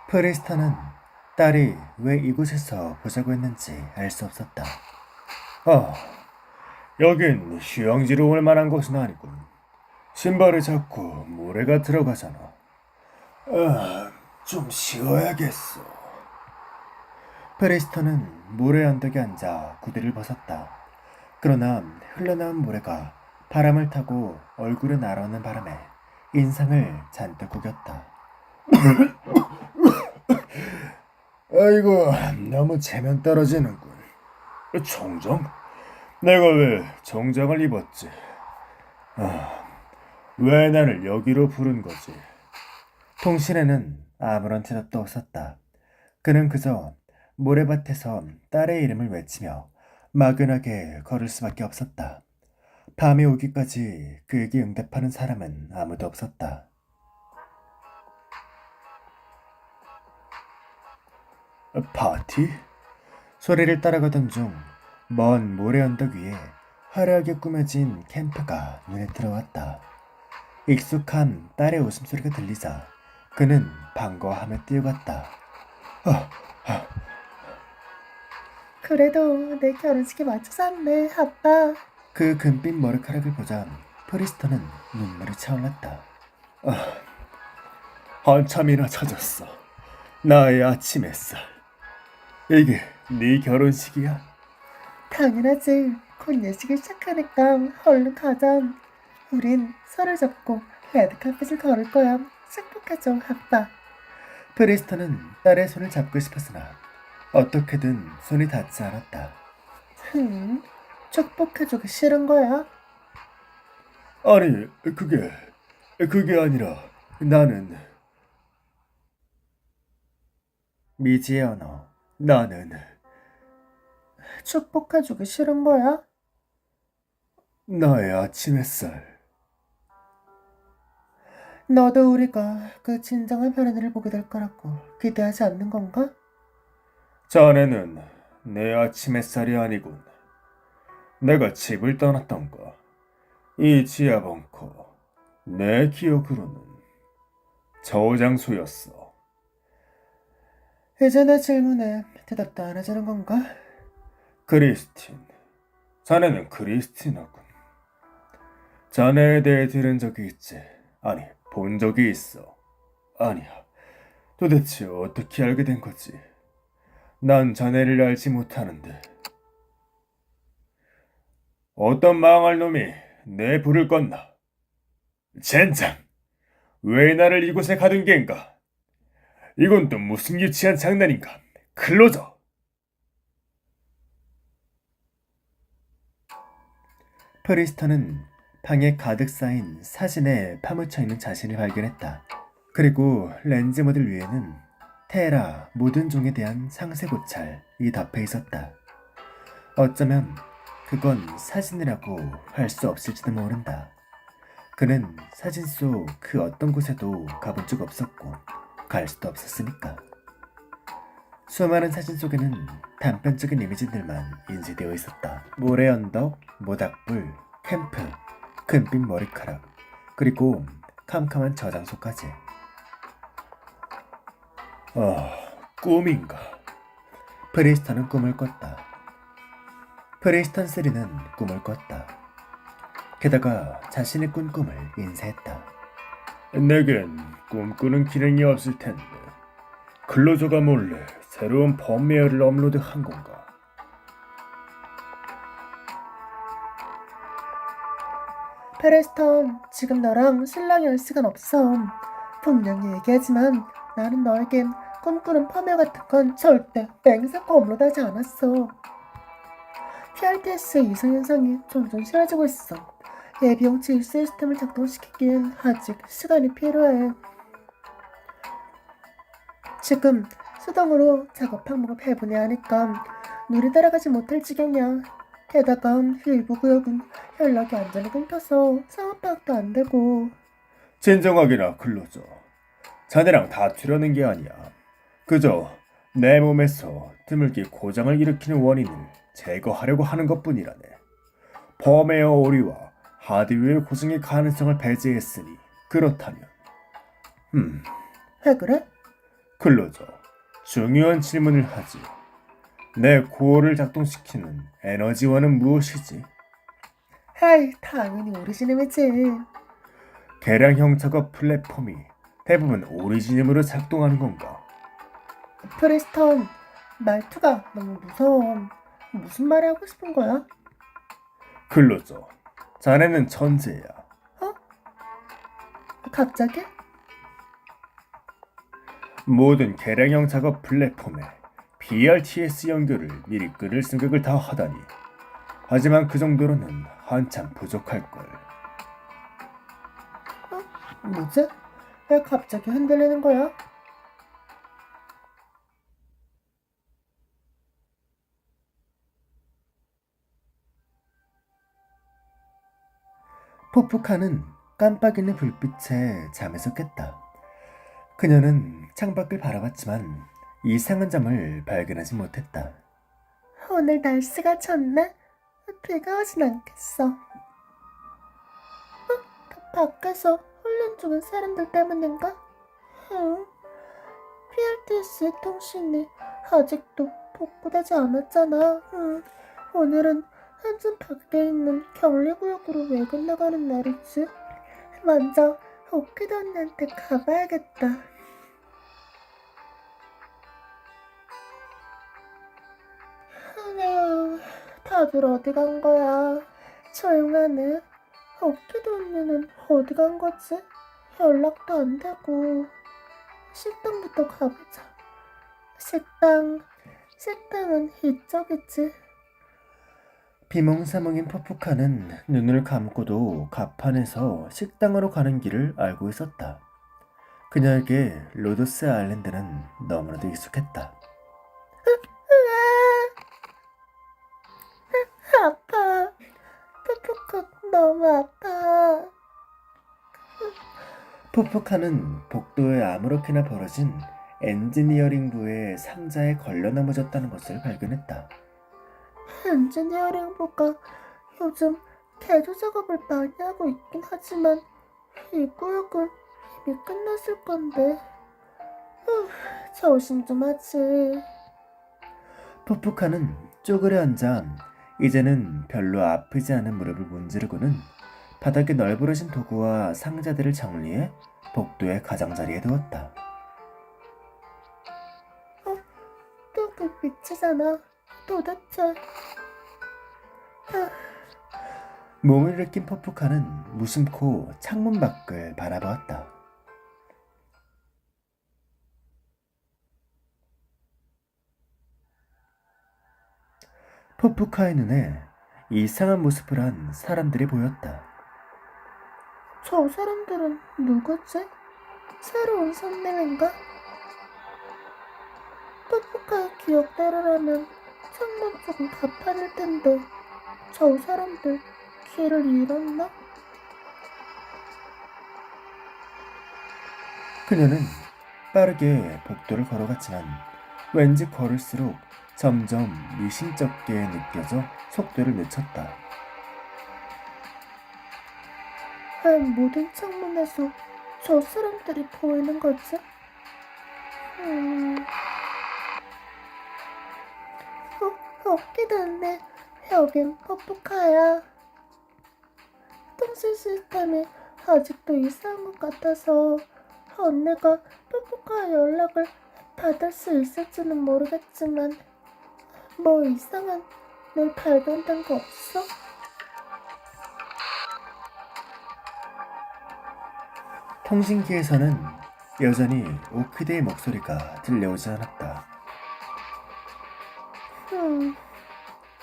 프리스타는 딸이 왜 이곳에서 보자고 했는지 알 수 없었다. 아, 여긴 휴양지로 올 만한 곳은 아니군. 신발을 잡고 모래가 들어가잖아. 좀 쉬어야겠어. 프리스터는 모래 언덕에 앉아 구두를 벗었다. 그러나 흘러나온 모래가 바람을 타고 얼굴을 날아오는 바람에 인상을 잔뜩 구겼다. 아이고, 너무 체면 떨어지는군. 정장? 내가 왜 정장을 입었지? 왜 나를 여기로 부른 거지? 통신에는 아무런 대답도 없었다. 그는 그저 모래밭에서 딸의 이름을 외치며 막연하게 걸을 수밖에 없었다. 밤이 오기까지 그에게 응답하는 사람은 아무도 없었다. 파티? 소리를 따라가던 중 먼 모래 언덕 위에 화려하게 꾸며진 캠프가 눈에 들어왔다. 익숙한 딸의 웃음소리가 들리자 그는 반가워하며 뛰어갔다. 그래도 내 결혼식에 맞춰서 왔네, 아빠. 그 금빛 머리카락을 보자 프리스터는 눈물이 차올랐다. 한참이나 찾았어. 나의 아침 햇살. 이게 네 결혼식이야? 당연하지. 곧 예식을 시작하니까 얼른 가자. 우린 손을 잡고 레드카펫을 걸을 거야. 축복해줘, 아빠. 프리스터는 딸의 손을 잡고 싶었으나 어떻게든 손이 닿지 않았다. 축복해주기 싫은 거야? 아니, 그게 아니라 나는 미지의 언어. 나는 축복해주기 싫은 거야? 나의 아침 햇살. 너도 우리가 그 진정한 변화를 보게 될 거라고 기대하지 않는 건가? 자네는 내 아침 햇살이 아니군. 내가 집을 떠났던가. 이 지하 벙커, 내 기억으로는 저장소였어. 이제 내 질문에 대답도 안 해주는 건가? 크리스틴, 자네는 크리스티나군. 자네에 대해 들은 적이 있지. 아니, 본 적이 있어. 아니야. 도대체 어떻게 알게 된 거지? 난 자네를 알지 못하는데. 어떤 망할 놈이 내 불을 껐나? 젠장! 왜 나를 이곳에 가둔 게인가? 이건 또 무슨 유치한 장난인가? 클로저! 프리스터는 방에 가득 쌓인 사진에 파묻혀 있는 자신을 발견했다. 그리고 렌즈 모델 위에는 테라 모든 종에 대한 상세 고찰이 덮여 있었다. 어쩌면 그건 사진이라고 할 수 없을지도 모른다. 그는 사진 속 그 어떤 곳에도 가본 적 없었고 갈 수도 없었으니까. 수많은 사진 속에는 단편적인 이미지들만 인쇄되어 있었다. 모래 언덕, 모닥불, 캠프, 금빛 머리카락, 그리고 캄캄한 저장소까지. 꿈인가? 프리스턴은 꿈을 꿨다. 프리스턴 3는 꿈을 꿨다. 게다가 자신의 꾼 꿈을 인쇄했다. 내겐 꿈꾸는 기능이 없을 텐데 클로저가 몰래 새로운 펌웨어를 업로드한 건가? 페레스턴, 지금 너랑 신랑이 할 시간 없어. 분명히 얘기하지만 나는 너에겐 꿈꾸는 펌웨어 같은 건 절대 맹세코 업로드하지 않았어. PRTS 이상현상이 점점 심해지고 있어. 예비용 지휘 시스템을 작동시키기엔 아직 시간이 필요해. 지금 수동으로 작업 항목을 배분해야 하니까 눈이 따라가지 못할 지경이야. 게다가 일부 구역은 연락이 완전히 끊겨서 상황 파악도 안 되고. 진정하게나 클로저. 자네랑 다투려는 게 아니야. 그저 내 몸에서 드물게 고장을 일으키는 원인을 제거하려고 하는 것뿐이라네. 펌웨어 오류와 하드웨어 고장의 가능성을 배제했으니 그렇다면. 왜 그래? 클로저, 중요한 질문을 하지. 내 코어를 작동시키는 에너지원은 무엇이지? 하이, 당연히 오리지널이지. 개량형 작업 플랫폼이 대부분 오리지널으로 작동하는 건가? 프리스턴, 말투가 너무 무서워. 무슨 말이 하고 싶은 거야? 클로저, 자네는 천재야. 어? 갑자기? 모든 개량형 작업 플랫폼에 BRTS 연결을 미리 끊을 생각을 다 하다니. 하지만 그 정도로는 한참 부족할걸. 뭐지? 왜 갑자기 흔들리는 거야? 포프카는 깜빡이는 불빛에 잠에서 깼다. 그녀는 창밖을 바라봤지만 이상한 점을 발견하지 못했다. 오늘 날씨가 좋네? 비가 오진 않겠어. 밖에서 훈련 중인 사람들 때문인가? 응. PRTS 통신이 아직도 복구되지 않았잖아. 응. 오늘은 한참 밖에 있는 격리구역으로 외근 나가는 날이지. 먼저 오키도 언니한테 가봐야겠다. 아휴, 다들 어디 간 거야? 조용하네. 오키도 언니는 어디 간 거지? 연락도 안 되고. 식당부터 가보자. 식당은 이쪽이지. 비몽사몽인 포프카는 눈을 감고도 가판에서 식당으로 가는 길을 알고 있었다. 그녀에게 로도스 아일랜드는 너무나도 익숙했다. 아파. 푸푸컷 너무 아파. 포프카는 복도에 아무렇게나 벌어진 엔지니어링부의 상자에 걸려 넘어졌다는 것을 발견했다. 엔지니어링부가 요즘 개조 작업을 많이 하고 있긴 하지만 이 구역은 이미 끝났을 건데. 조심 좀 하지. 포프카는 쪼그려 앉아 이제는 별로 아프지 않은 무릎을 문지르고는 바닥에 널브러진 도구와 상자들을 정리해 복도의 가장자리에 두었다. 또 그 밑이잖아. 도대체. 몸을 일으킨 포프카는 무심코 창문 밖을 바라보았다. 포프카의 눈에 이상한 모습을 한 사람들이 보였다. 저 사람들은 누구지? 새로운 손님인가? 푸푸카의 기억대로라면 창문 쪽은 가판일 텐데 저 사람들 길을 잃었나? 그녀는 빠르게 복도를 걸어갔지만 왠지 걸을수록 점점 미심쩍게 느껴져 속도를 늦췄다. 왜 모든 창문에서 저 사람들이 보이는 거지? 없기도 한데 여긴 푸푸카야. 통신 시스템이 아직도 이상한 것 같아서 언니가 푸푸카의 연락을 받을 수 있을지는 모르겠지만 뭐 이상한 일 발견된 거 없어? 통신기에서는 여전히 오키데의 목소리가 들려오지 않았다.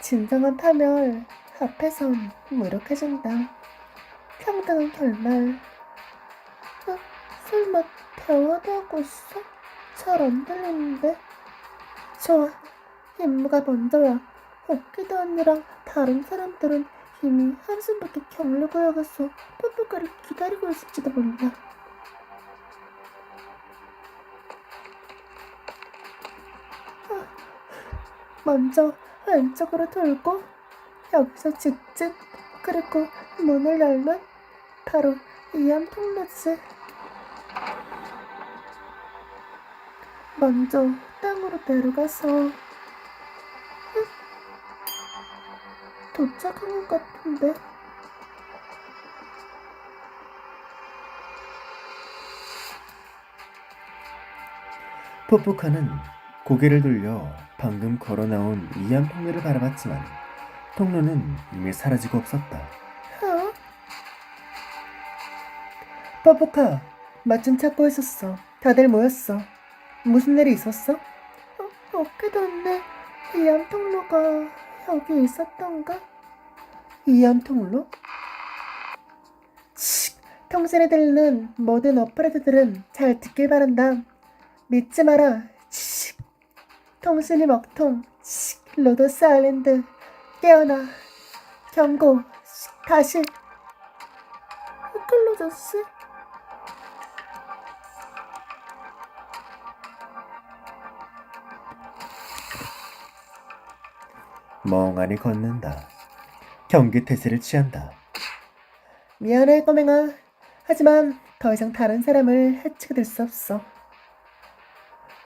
진정한 파멸 앞에선 무력해진다. 평등한 결말. 설마 대화도 하고 있어? 잘 안 들리는데. 좋아, 임무가 먼저야. 오키도 언니랑 다른 사람들은 이미 한숨밖에 격리구역에서 뽀뽀가를 기다리고 있을지도 몰라. 먼저 왼쪽으로 돌고 여기서 직진, 그리고 문을 열면 바로 이안 통로지. 먼저 땅으로 내려가서 도착한 것 같은데. 포포카는 고개를 돌려 방금 걸어 나온 이안 통로를 바라봤지만 통로는 이미 사라지고 없었다. 어? 뽀뽀카, 마침 찾고 있었어. 다들 모였어. 무슨 일이 있었어? 어깨도 없네. 이암 통로가 여기 있었던가? 이암 통로? 칙! 통신에 들리는 모든 오퍼레이터들은 잘 듣길 바란다. 믿지 마라. 칙! 통신이 먹통. 칙! 로도스 아일랜드. 깨어나. 경고. 칙! 다시. 클로저스? 멍하니 걷는다. 경계 태세를 취한다. 미안해, 꼬맹아. 하지만 더 이상 다른 사람을 해치게 될 수 없어.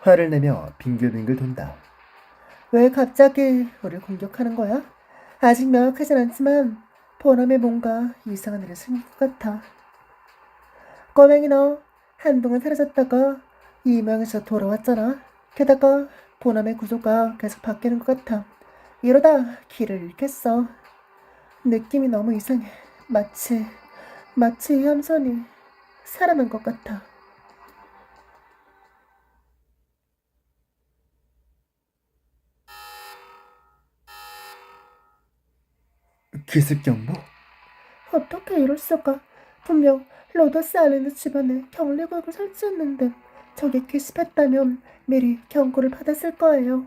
화를 내며 빙글빙글 돈다. 왜 갑자기 우릴 공격하는 거야? 아직 명확하진 않지만 보람에 뭔가 이상한 일이 생긴 것 같아. 꼬맹이 너 한동안 사라졌다가 이 모양에서 돌아왔잖아. 게다가 보람의 구조가 계속 바뀌는 것 같아. 이러다 길을 잃겠어. 느낌이 너무 이상해. 마치 이 함선이 살아난 것 같아. 기습 경보? 어떻게 이럴 수가? 분명 로더스 아일랜드 주변에 격리구역을 설치했는데 저게 기습했다면 미리 경고를 받았을 거예요.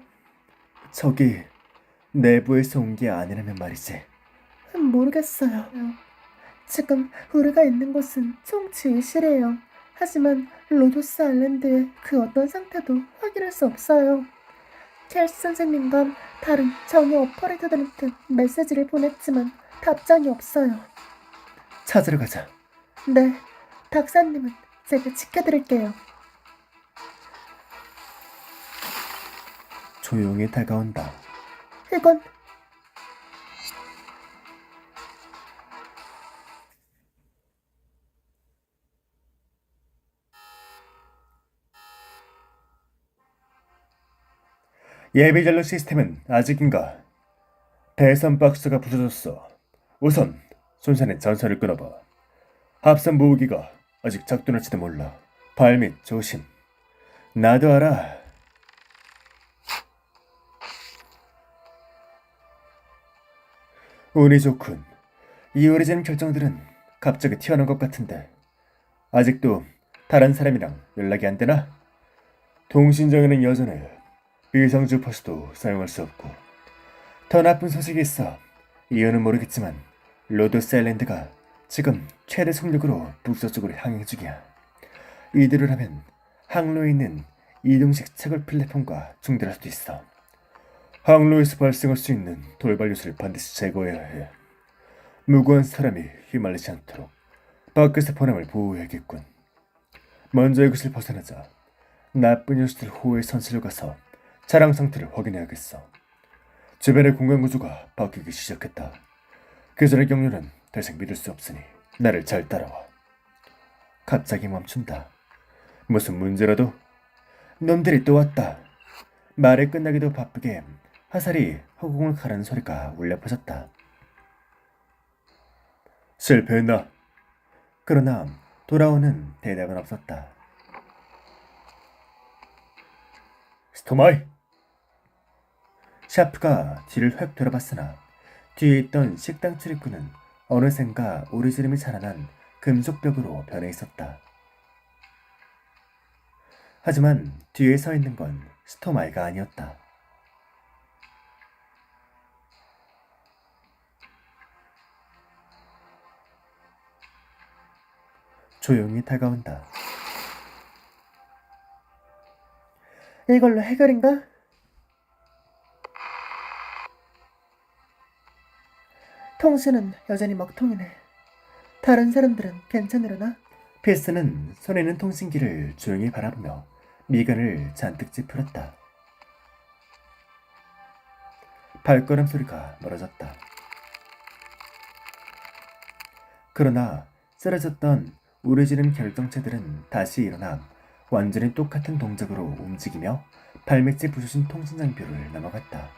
저기 내부에서 온 게 아니라면 말이지. 모르겠어요. 지금 우리가 있는 곳은 총지휘실이에요. 하지만 로도스 아일랜드의 그 어떤 상태도 확인할 수 없어요. 켈스 선생님과 다른 정예 오퍼레이터들한테 메시지를 보냈지만 답장이 없어요. 찾으러 가자. 네, 박사님은 제가 지켜드릴게요. 조용히 다가온다. 이건 예비전로 시스템은 아직인가? 배선 박스가 부서졌어. 우선 손산의 전선을 끊어봐. 합선 모으기가 아직 작동할지도 몰라. 발밑 조심. 나도 알아. 운이 좋군. 이 오래전 결정들은 갑자기 튀어나온 것 같은데 아직도 다른 사람이랑 연락이 안 되나? 통신정에는 여전해. 비상 주파수도 사용할 수 없고. 더 나쁜 소식이 있어. 이유는 모르겠지만 로도스 아일랜드가 지금 최대 속력으로 북서쪽으로 항행 중이야. 이대로라면 항로에 있는 이동식 채굴 플랫폼과 충돌할 수도 있어. 항로에서 발생할 수 있는 돌발 요소를 반드시 제거해야 해. 무고한 사람이 휘말리지 않도록 밖에서 보람을 보호해야겠군. 먼저 이것을 벗어나자 나쁜 요소들 호의 선실로 가서 차량 상태를 확인해야겠어. 주변의 공간 구조가 바뀌기 시작했다. 그전의 경로는 더 이상 믿을 수 없으니 나를 잘 따라와. 갑자기 멈춘다. 무슨 문제라도? 놈들이 또 왔다. 말이 끝나기도 바쁘게 화살이 허공을 가르는 소리가 울려 퍼졌다. 실패했나? 그러나 돌아오는 대답은 없었다. 스토마이! 샤프가 뒤를 획 돌아봤으나 뒤에 있던 식당 출입구는 어느샌가 오리지름이 자라난 금속벽으로 변해 있었다. 하지만 뒤에 서 있는 건 스토마이가 아니었다. 조용히 다가온다. 이걸로 해결인가? 통신은 여전히 먹통이네. 다른 사람들은 괜찮으려나? 필스는 손에 있는 통신기를 조용히 바라보며 미간을 잔뜩 찌푸렸다. 발걸음 소리가 멀어졌다. 그러나 쓰러졌던 우려지는 결정체들은 다시 일어나 완전히 똑같은 동작으로 움직이며 발밑에 부서진 통신 장비를 넘어갔다.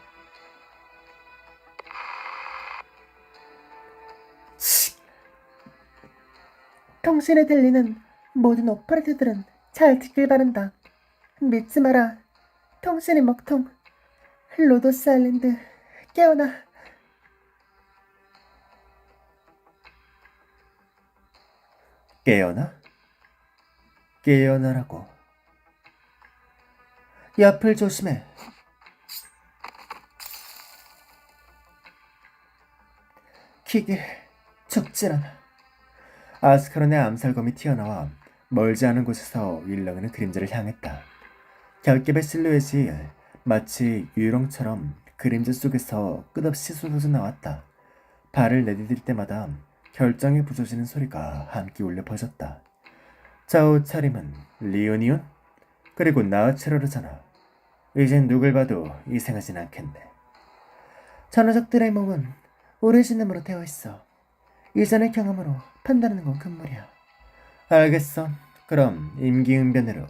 통신에 들리는 모든 오퍼레이터들은 잘 듣길 바란다. 믿지 마라. 통신이 먹통. 로도스 아일랜드 깨어나. 깨어나? 깨어나라고. 옆을 조심해. 기계 죽질 않아. 아스카론의 암살검이 튀어나와 멀지 않은 곳에서 윌렁이는 그림자를 향했다. 결집의 실루엣이 마치 유령처럼 그림자 속에서 끝없이 쏟아져 나왔다. 발을 내디딜 때마다 결정이 부서지는 소리가 함께 울려 퍼졌다. 좌우 차림은 리오니온? 그리고 나우체로르잖아. 이젠 누굴 봐도 이상하진 않겠네. 저 녀석들의 몸은 오리지널으로 되어 있어. 이전의 경험으로 판단하는 건 금물이야. 알겠어. 그럼 임기응변으로.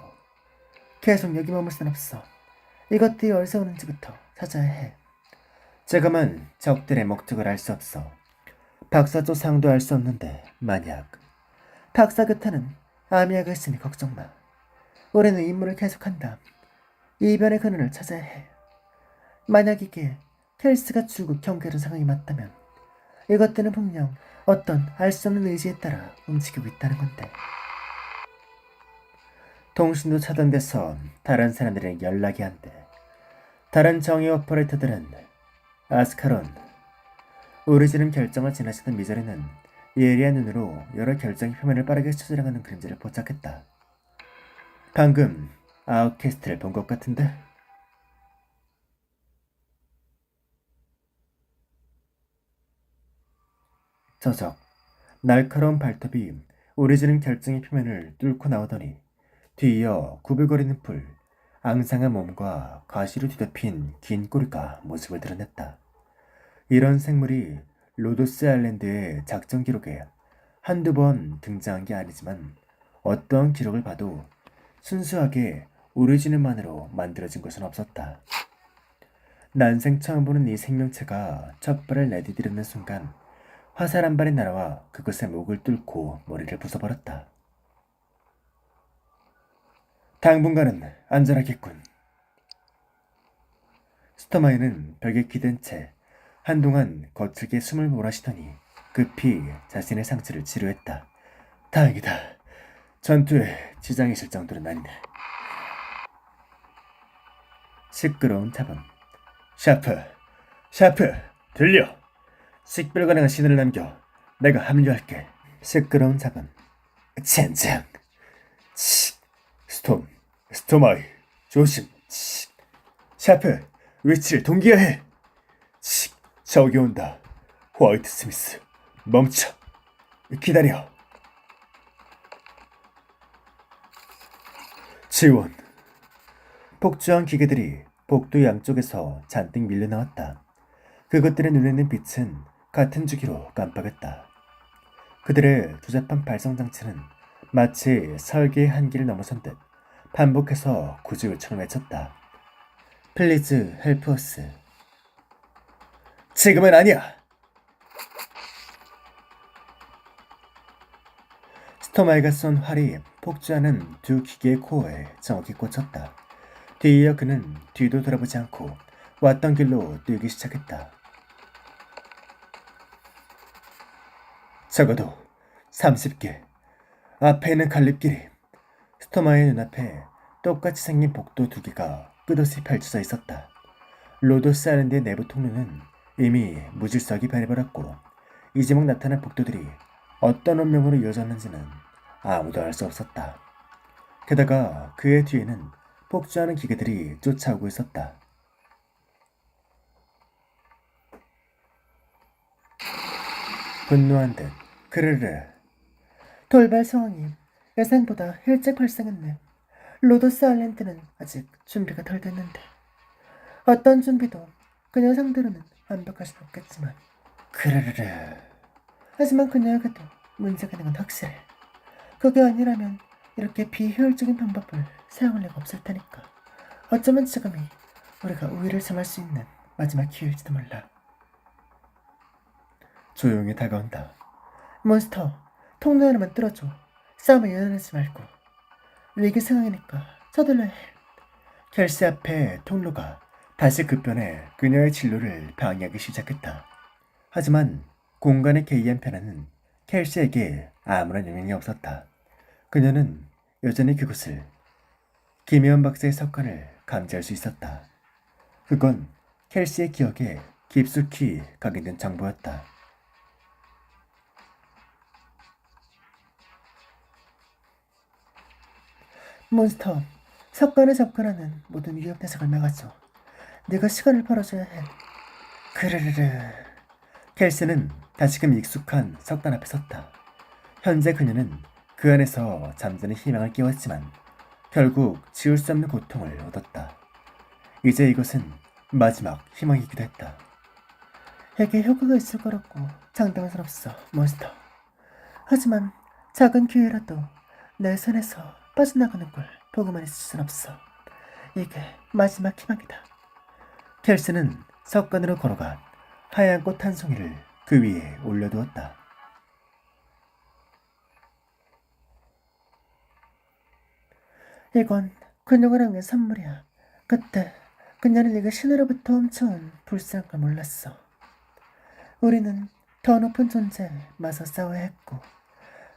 계속 여기 머물 순 없어. 이것들이 어디서 오는지부터 찾아야 해. 지금은 적들의 목적을 알 수 없어. 박사조 상도 알 수 없는데 만약 박사 교타는 아미아가 있으니 걱정 마. 우리는 임무를 계속한다. 이변의 근원을 찾아야 해. 만약 이게 켈스가 죽고 경계하는 상황이 맞다면 이것들은 분명 어떤 알 수 없는 의지에 따라 움직이고 있다는 건데. 통신도 차단돼서 다른 사람들에게 연락이 안 돼. 다른 정의 오퍼레이터들은 아스카론, 오리지는 결정을 지나치던 미저리는 예리한 눈으로 여러 결정의 표면을 빠르게 스쳐지나가는 그림자를 포착했다. 방금 아웃캐스트를 본 것 같은데? 저적, 날카로운 발톱이 오리지는 결정의 표면을 뚫고 나오더니 뒤이어 구불거리는 풀, 앙상한 몸과 가시로 뒤덮인 긴 꼬리가 모습을 드러냈다. 이런 생물이 로도스 아일랜드의 작전 기록에 한두 번 등장한 게 아니지만 어떠한 기록을 봐도 순수하게 오리지널만으로 만들어진 것은 없었다. 난생 처음 보는 이 생명체가 첫 발을 내디디려는 순간 화살 한 발이 날아와 그것의 목을 뚫고 머리를 부숴버렸다. 당분간은 안전하겠군. 스토마이는 벽에 기댄 채 한동안 거칠게 숨을 몰아쉬더니 급히 자신의 상처를 치료했다. 다행이다. 전투에 지장이 있을 정도는 아니네. 시끄러운 잡음. 샤프, 들려. 식별 가능한 신호를 남겨. 내가 합류할게. 시끄러운 잡음. 젠장. 스토마이, 조심. 샤프, 위치를 동기화해. 저기 온다. 화이트 스미스, 멈춰. 기다려. 지원. 폭주한 기계들이 복도 양쪽에서 잔뜩 밀려나왔다. 그것들의 눈에는 빛은 같은 주기로 깜빡였다. 그들의 조잡한 발성 장치는 마치 설계의 한계를 넘어선 듯 반복해서 구조 요청을 외쳤다. 플리즈 헬프 어스. 지금은 아니야. 스토마이가 쏜 활이 폭주하는 두 기계의 코어에 정확히 꽂혔다. 뒤이어 그는 뒤도 돌아보지 않고 왔던 길로 뛰기 시작했다. 적어도 30개. 앞에 있는 갈림길이. 스토마의 눈앞에 똑같이 생긴 복도 두 개가 끝없이 펼쳐져 있었다. 로도스 아일랜드의 내부 통로는 이미 무질서하게 변해버렸고 이제 막 나타난 복도들이 어떤 운명으로 이어졌는지는 아무도 알 수 없었다. 게다가 그의 뒤에는 폭주하는 기계들이 쫓아오고 있었다. 분노한 듯 크르르. 돌발 상황이 예상보다 일찍 발생했네. 로더스 아일랜드는 아직 준비가 덜 됐는데 어떤 준비도 그녀 상대로는 완벽할 순 없겠지만 그르르르. 하지만 그녀에게도 문제가 있는 건 확실해. 그게 아니라면 이렇게 비효율적인 방법을 사용할 리가 없을 테니까. 어쩌면 지금이 우리가 우위를 점할 수 있는 마지막 기회일지도 몰라. 조용히 다가온다. 몬스터, 통로 하나만 뚫어줘. 싸움에 연연하지 말고. 위기 상황이니까 서둘러야 해. 켈시 앞에 통로가 다시 급변해 그녀의 진로를 방해하기 시작했다. 하지만 공간에 개의한 편안은 켈시에게 아무런 영향이 없었다. 그녀는 여전히 그곳을 김혜원 박사의 석관을 감지할 수 있었다. 그건 켈시의 기억에 깊숙이 각인된 정보였다. 몬스터, 석관에 접근하는 모든 위협 대상을 막아줘. 네가 시간을 벌어줘야 해. 크르르르. 켈시는 다시금 익숙한 석단 앞에 섰다. 현재 그녀는 그 안에서 잠드는 희망을 깨웠지만 결국 지울 수 없는 고통을 얻었다. 이제 이것은 마지막 희망이기도 했다. 이게 효과가 있을 거라고 장담할 순 없어, 몬스터. 하지만 작은 기회라도 내 손에서 빠져나가는 걸 보고만 있을 순 없어. 이게 마지막 희망이다. 켈스는 석관으로 걸어가 하얀 꽃 한 송이를 그 위에 올려두었다. 이건 그녀를 위한 선물이야. 그때 그녀는 네가 신으로부터 훔쳐온 불쌍한 걸 몰랐어. 우리는 더 높은 존재에 맞서 싸워야 했고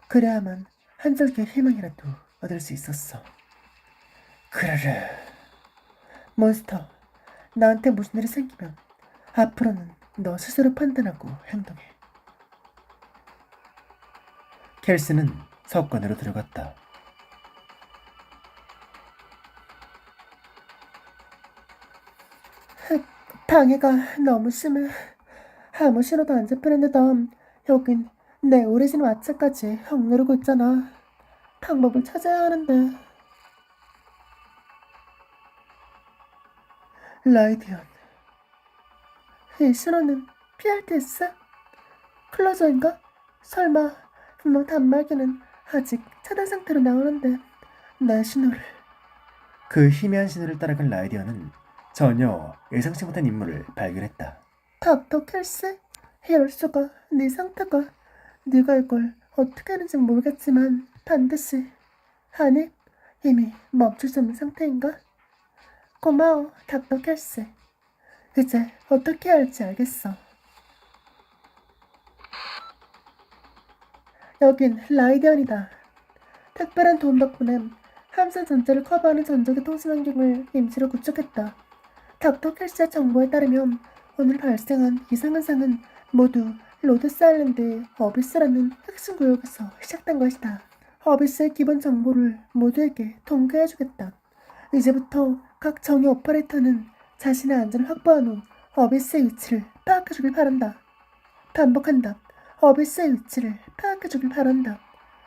그래야만 한 줄기의 희망이라도 얻을 수 있었어. 크르르. 몬스터, 나한테 무슨 일이 생기면 앞으로는 너 스스로 판단하고 행동해. 켈스는 석관으로 들어갔다. 방해가 너무 심해. 아무 신호도 안 잡히는데다 여긴 내 오리진 마차까지 억누르고 있잖아. 방법을 찾아야 하는데. 라이디언, 이 신호는 피할 게 있어? 클로저인가? 설마 분명 단말기는 아직 차단 상태로 나오는데 내 신호를. 그 희미한 신호를 따라간 라이디언은 전혀 예상치 못한 인물을 발견했다. 닥터 켈스? 이럴 수가. 네 상태가. 네가 이걸 어떻게 하는지 모르겠지만 반드시. 아니, 이미 멈출 수 없는 상태인가? 고마워, 닥터 켈스. 이제 어떻게 해야 할지 알겠어. 여긴 라이디언이다. 특별한 돈 덕분에 함선 전체를 커버하는 전적의 통신 환경을 임시로 구축했다. 닥터 켈스의 정보에 따르면 오늘 발생한 이상 현상은 모두 로드스 아일랜드의 어비스라는 핵심 구역에서 시작된 것이다. 어비스의 기본 정보를 모두에게 공개해주겠다. 이제부터 각 정예 오퍼레이터는 자신의 안전을 확보한 후 어비스의 위치를 파악해주길 바란다. 반복한다. 어비스의 위치를 파악해주길 바란다.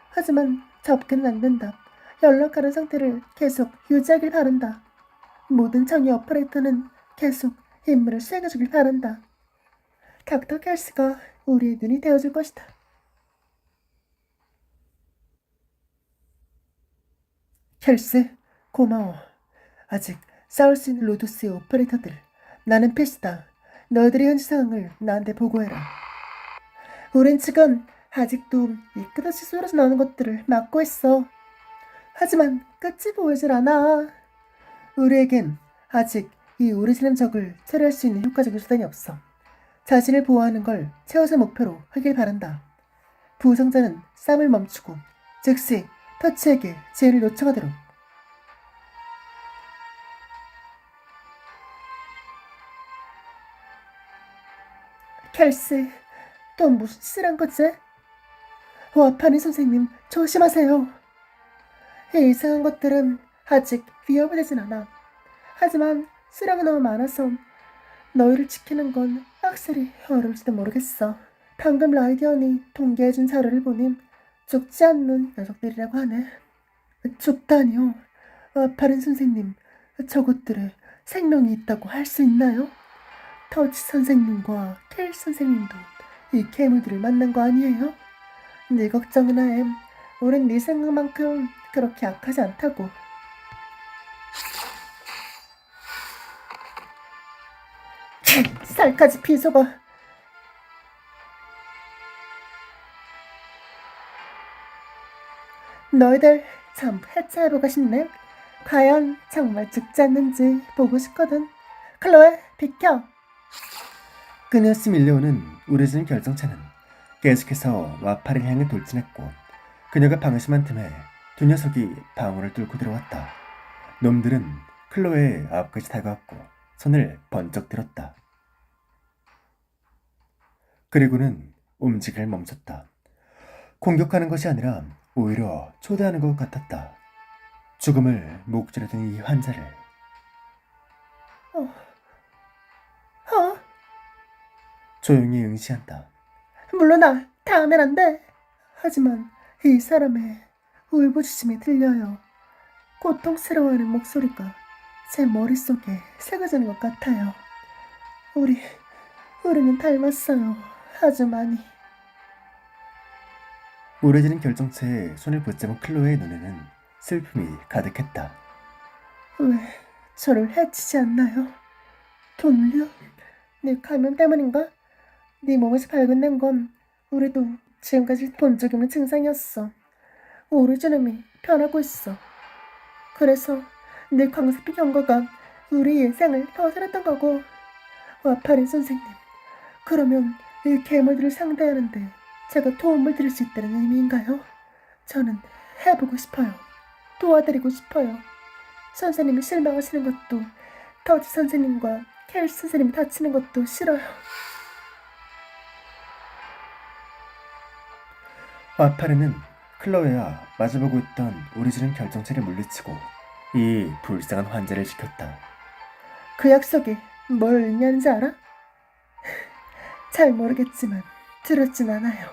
하지만 접근은 안 된다. 연락하는 상태를 계속 유지하길 바란다. 모든 정예 오퍼레이터는 계속 임무를 수행해주길 바란다. 닥터 켈스가 우리의 눈이 되어줄 것이다. 켈스, 고마워. 아직 싸울 수 있는 로드스의 오퍼레이터들. 나는 필수다. 너희들의 현지 상황을 나한테 보고해라. 우린 지금 아직도 이 끝없이 쏟아져 나오는 것들을 막고 있어. 하지만 끝이 보이질 않아. 우리에겐 아직 이 오리지널 적을 처리할 수 있는 효과적인 수단이 없어. 자신을 보호하는 걸 최우선 목표로 하길 바란다. 부상자는 싸움을 멈추고 즉시 터치에게 지혜를 요청하도록. 켈스, 또 무슨 짓을 한 거지? 와파니 선생님, 조심하세요. 이 이상한 것들은 아직 위협이 되진 않아. 하지만 수량이 너무 많아서 너희를 지키는 건 확실히 어려울지도 모르겠어. 방금 라이디언이 동기해준 자료를 보니 죽지 않는 녀석들이라고 하네. 죽다니요. 파른 선생님, 저것들에 생명이 있다고 할 수 있나요? 터치 선생님과 켈 선생님도 이 괴물들을 만난 거 아니에요? 네 걱정은 하엠. 우린 네 생각만큼 그렇게 악하지 않다고. 쌀까지 비속어. 너희들 전부 해체해보고 싶네. 과연 정말 죽지 않는지 보고 싶거든. 클로에, 비켜. 끊임없이 밀려오는 우려진 결정차는 계속해서 와파를 향해 돌진했고 그녀가 방심한 틈에 두 녀석이 방울을 뚫고 들어왔다. 놈들은 클로의 앞까지 다가왔고 손을 번쩍 들었다. 그리고는 움직임을 멈췄다. 공격하는 것이 아니라 오히려 초대하는 것 같았다. 죽음을 목줄에 든 이 환자를. 어, 조용히 응시한다. 물러나. 닿으면 안 돼. 하지만 이 사람의 울부짖음이 들려요. 고통스러워하는 목소리가 제 머릿속에 새겨지는 것 같아요. 우리는 닮았어요. 아주 많이. 우려지는 결정체에 손을 붙잡은 클로의 눈에는 슬픔이 가득했다. 왜 저를 해치지 않나요? 돈류? 네 감염 때문인가? 네 몸에서 발견된 건 우리도 지금까지 본 적 없는 증상이었어. 오리지널이 변하고 있어. 그래서 네 광습비 경과가 우리 예상을 벗어났던 거고. 와파린 선생님, 그러면 이 괴물들을 상대하는데 제가 도움을 드릴 수 있다는 의미인가요? 저는 해보고 싶어요. 도와드리고 싶어요. 선생님이 실망하시는 것도, 터치 선생님과 켈 선생님이 다치는 것도 싫어요. 와파르는 클로에와 마주보고 있던 오리지널 결정체를 물리치고 이 불쌍한 환자를 지켰다. 그 약속이 뭘 의미하는지 알아? 잘 모르겠지만 두렵진 않아요.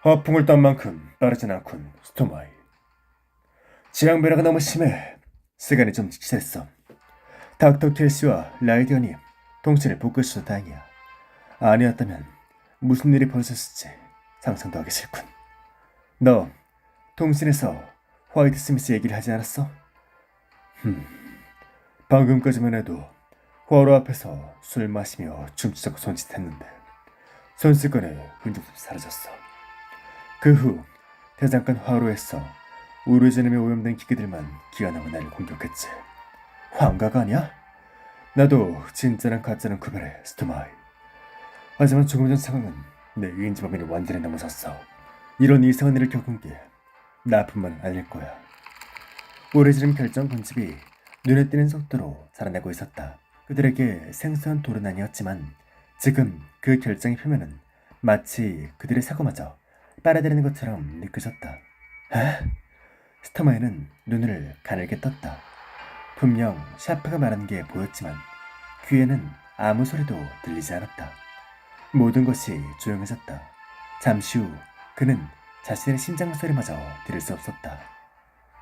허풍을 딴 만큼 빠르진 않군, 스토마이. 지향배라가 너무 심해. 시간이 좀 지체했어. 닥터 켈시와 라이디언이 통신을 복구해줘서 다행이야. 아니었다면 무슨 일이 벌어졌을지 상상도 하기 싫군. 너 통신에서 화이트 스미스 얘기를 하지 않았어? 방금까지만 해도 화로 앞에서 술 마시며 춤추자고 손짓했는데 손수건의 흔적도 사라졌어. 그 후 대장간 화로에서 우르제놈에 오염된 기계들만 기가 남아 나를 공격했지. 환가가 아니야? 나도 진짜랑 가짜는 구별해, 스토마이. 하지만 조금 전 상황은 내 인지 범위를 완전히 넘어섰어. 이런 이상한 일을 겪은 게 나뿐만 아닐 거야. 오래지른 결정 본집이 눈에 띄는 속도로 자라나고 있었다. 그들에게 생소한 돌은 아니었지만 지금 그 결정의 표면은 마치 그들의 사고마저 빨아들이는 것처럼 느껴졌다. 스토마이는 눈을 가늘게 떴다. 분명 샤프가 말하는 게 보였지만 귀에는 아무 소리도 들리지 않았다. 모든 것이 조용해졌다. 잠시 후 그는 자신의 심장 소리마저 들을 수 없었다.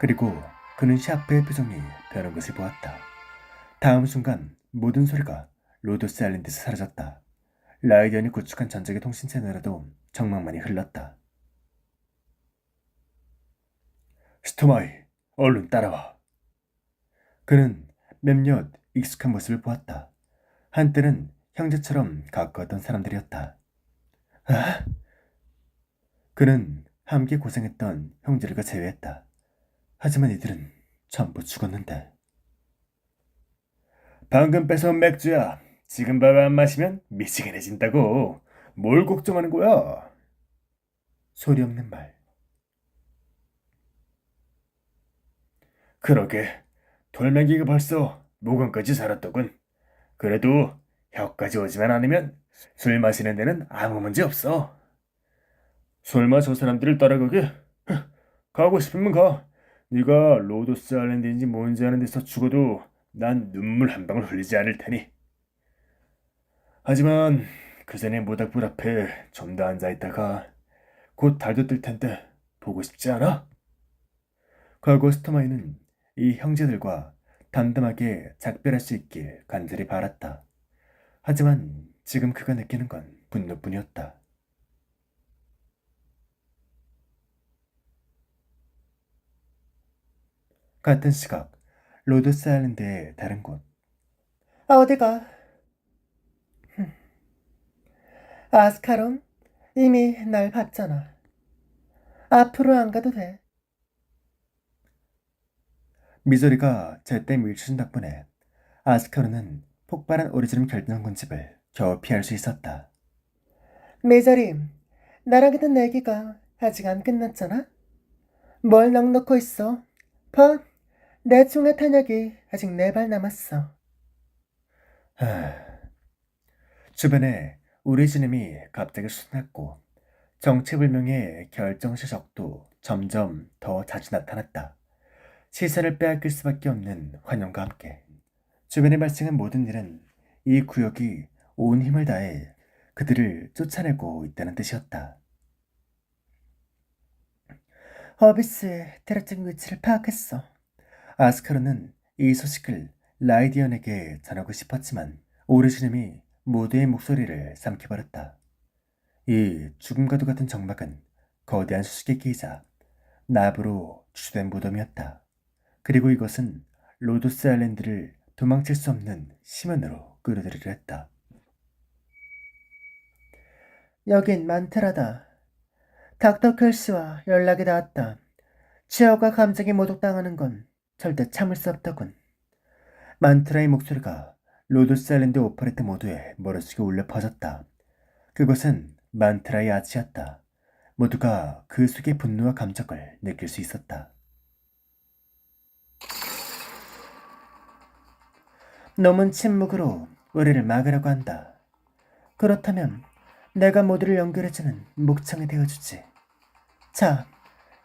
그리고 그는 샤프의 표정이 변한 것을 보았다. 다음 순간 모든 소리가 로도스 아일랜드에서 사라졌다. 라이디언이 구축한 전적의 통신 채널에도 정막만이 흘렀다. 스토마이, 얼른 따라와. 그는 몇몇 익숙한 모습을 보았다. 한때는 형제처럼 가까웠던 사람들이었다. 아? 그는 함께 고생했던 형제들과 제외했다. 하지만 이들은 전부 죽었는데. 방금 뺏어온 맥주야. 지금 바로 안 마시면 미치겠해진다고. 뭘 걱정하는 거야? 소리 없는 말. 그러게. 돌멩이가 벌써 모건까지 살았더군. 그래도 혀까지 오지만 않으면 술 마시는 데는 아무 문제 없어. 설마 저 사람들을 따라가게? 가고 싶으면 가. 네가 로도스 아일랜드인지 뭔지 아는 데서 죽어도 난 눈물 한 방울 흘리지 않을 테니. 하지만 그 전에 모닥불 앞에 좀 더 앉아있다가 곧 달도 뜰 텐데 보고 싶지 않아? 과거 스토마이는 이 형제들과 담담하게 작별할 수 있길 간절히 바랐다. 하지만 지금 그가 느끼는 건 분노뿐이었다. 같은 시각, 로드스 아일랜드의 다른 곳. 어디가? 아스카론? 이미 날 봤잖아. 앞으로 안 가도 돼. 미조리가 제때 밀쳐준 덕분에 아스카론은 폭발한 오리지름 결정권집을 겨우 피할 수 있었다. 미조리, 나랑 했던 내기가 아직 안 끝났잖아? 뭘 넉넉고 있어? 봐, 내 총의 탄약이 아직 4발 남았어. 주변에 오리지름이 갑자기 솟았고 정체불명의 결정시적도 점점 더 자주 나타났다. 시선을 빼앗길 수밖에 없는 환영과 함께 주변에 발생한 모든 일은 이 구역이 온 힘을 다해 그들을 쫓아내고 있다는 뜻이었다. 허비스의 대략적인 위치를 파악했어. 아스카르는 이 소식을 라이디언에게 전하고 싶었지만 오르시님이 모두의 목소리를 삼켜버렸다. 이 죽음과도 같은 정막은 거대한 수식에 끼이자 나부로 주된 무덤이었다. 그리고 이것은 로도스 아일랜드를 도망칠 수 없는 심연으로 끌어들이려 했다. 여긴 만테라다. 닥터 켈시와 연락이 닿았다. 치어가 감정에 모독당하는 건 절대 참을 수 없더군. 만트라의 목소리가 로도스 아일랜드 오퍼레이터 모두의 머릿속에 울려 퍼졌다. 그것은 만트라의 아치였다. 모두가 그 속의 분노와 감정을 느낄 수 있었다. 놈은 침묵으로 우리를 막으려고 한다. 그렇다면 내가 모두를 연결해주는 목청이 되어주지. 자,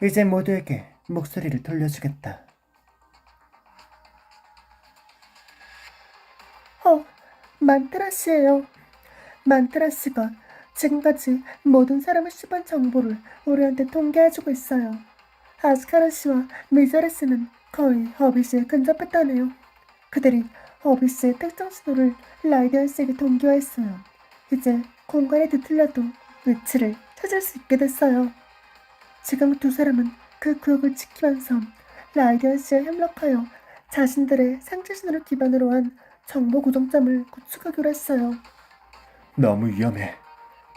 이제 모두에게 목소리를 돌려주겠다. 만트라 씨예요. 만트라 씨가 지금까지 모든 사람을 씹은 정보를 우리한테 통계해주고 있어요. 아스카라 씨와 미자레 씨는 거의 허비스에 근접했다네요. 그들이 허비스의 특정 신호를 라이디언 씨에게 동기화했어요. 이제 공간이 뒤틀려도 위치를 찾을 수 있게 됐어요. 지금 두 사람은 그 구역을 지키면서 라이디언 씨에 협력하여 자신들의 상체 신호를 기반으로 한 정보 고정점을 구축하기로 했어요. 너무 위험해.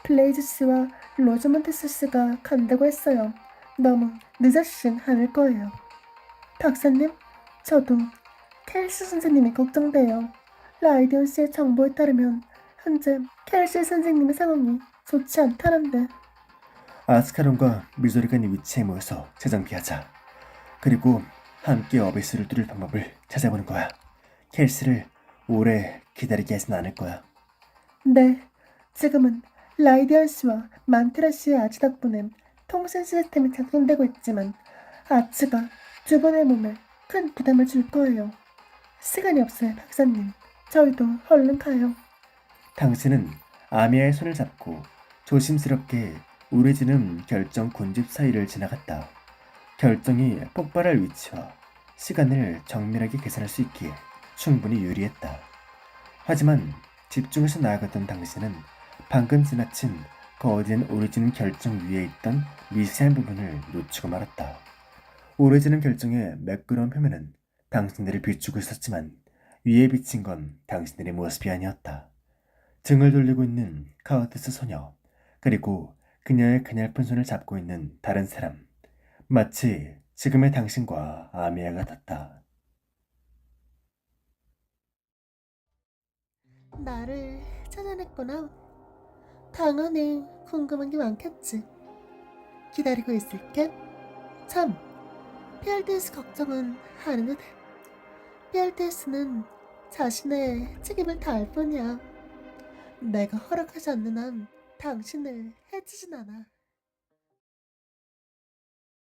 블레이즈 씨와 로즈먼테스 씨가 간다고 했어요. 너무 늦어지진 않을 거예요. 박사님, 저도 켈시 선생님이 걱정돼요. 라이디언 씨의 정보에 따르면 현재 켈시 선생님의 상황이 좋지 않다는데. 아스카론과 미조리가 있는 위치에 모여서 재정비하자. 그리고 함께 어비스를 뚫을 방법을 찾아보는 거야. 켈시를 오래 기다리게 하진 않을 거야. 네, 지금은 라이디언 씨와 만테라 씨의 아치 덕분에 통신 시스템이 작동되고 있지만 아치가 두 분의 몸에 큰 부담을 줄 거예요. 시간이 없어요, 박사님. 저희도 얼른 가요. 당신은 아미아의 손을 잡고 조심스럽게 우레지는 결정 군집 사이를 지나갔다. 결정이 폭발할 위치와 시간을 정밀하게 계산할 수 있기에 충분히 유리했다. 하지만 집중해서 나아갔던 당신은 방금 지나친 거대한 오리지는 결정 위에 있던 미세한 부분을 놓치고 말았다. 오리지는 결정의 매끄러운 표면은 당신들을 비추고 있었지만 위에 비친 건 당신들의 모습이 아니었다. 등을 돌리고 있는 카우테스 소녀, 그리고 그녀의 그냘픈 손을 잡고 있는 다른 사람. 마치 지금의 당신과 아미아 같았다. 나를 찾아냈구나. 당연히 궁금한 게 많겠지. 기다리고 있을게. 참, PLTS 걱정은 안 해도 돼. PLTS는 자신의 책임을 다할 뿐이야. 내가 허락하지 않는 한 당신을 해치진 않아.